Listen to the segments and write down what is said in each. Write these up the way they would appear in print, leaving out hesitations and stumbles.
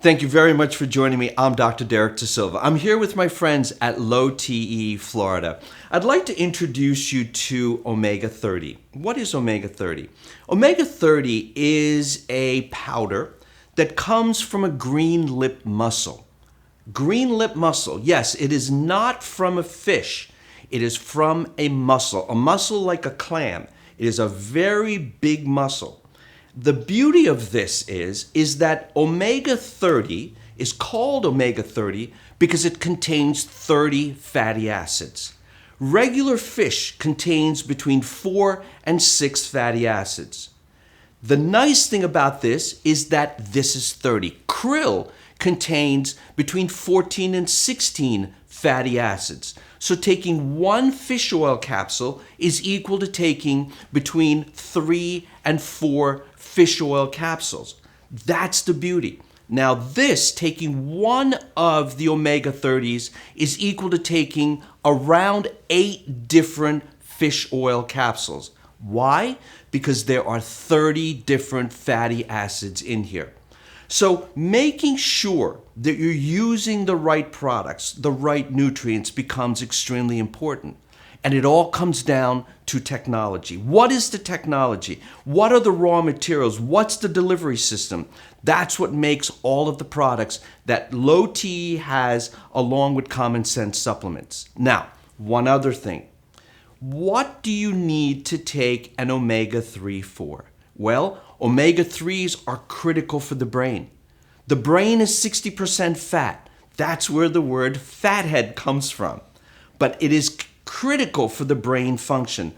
Thank you very much for joining me. I'm Dr. Derek DeSilva. I'm here with my friends at LowTE, Florida. I'd like to introduce you to Omega30. What is Omega30? Omega30 is a powder that comes from a green lip mussel. Green lip mussel, yes, it is not from a fish. It is from a mussel like a clam. It is a very big mussel. The beauty of this is that Omega30 is called Omega30 because it contains 30 fatty acids. Regular fish contains between 4 and 6 fatty acids. The nice thing about this is that this is 30. Krill contains between 14 and 16 fatty acids. So taking one fish oil capsule is equal to taking between 3 and 4 fish oil capsules. That's the beauty. Now this, taking one of the omega-30s, is equal to taking around 8 different fish oil capsules. Why? Because there are 30 different fatty acids in here. So making sure that you're using the right products, the right nutrients, becomes extremely important. And it all comes down to technology. What is the technology? What are the raw materials? What's the delivery system? That's what makes all of the products that LowTE has, along with common sense supplements. Now, one other thing. What do you need to take an omega-3 for? Well, omega-3s are critical for the brain. The brain is 60% fat. That's where the word fathead comes from. But it is critical for the brain function.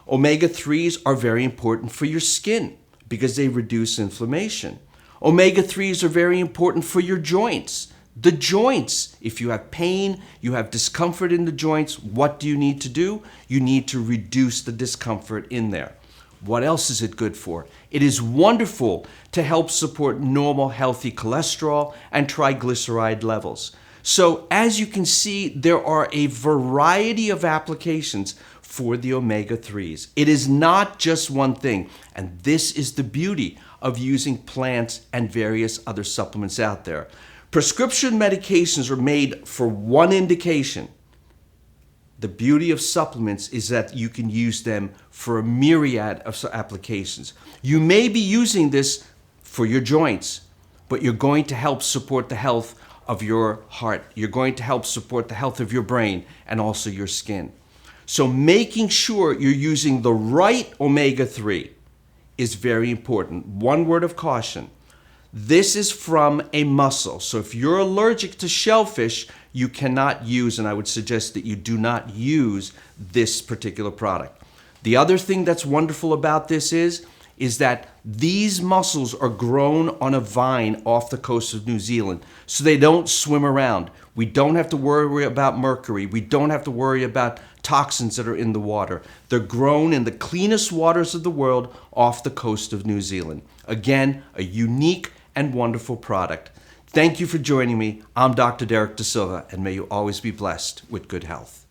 Omega-3s are very important for your skin because they reduce inflammation. Omega-3s are very important for your joints. The joints, if you have pain, you have discomfort in the joints, what do you need to do? You need to reduce the discomfort in there. What else is it good for? It is wonderful to help support normal, healthy cholesterol and triglyceride levels. So as you can see, there are a variety of applications for the omega-3s. It is not just one thing, and this is the beauty of using plants and various other supplements out there. Prescription medications are made for one indication. The beauty of supplements is that you can use them for a myriad of applications. You may be using this for your joints, but you're going to help support the health of your heart. You're going to help support the health of your brain and also your skin. So making sure you're using the right omega-3 is very important. One word of caution. This is from a mussel. So if you're allergic to shellfish, you cannot use, and I would suggest that you do not use this particular product. The other thing that's wonderful about this is that these mussels are grown on a vine off the coast of New Zealand, so they don't swim around. We don't have to worry about mercury. We don't have to worry about toxins that are in the water. They're grown in the cleanest waters of the world off the coast of New Zealand. Again, a unique and wonderful product. Thank you for joining me. I'm Dr. Derek DeSilva, and may you always be blessed with good health.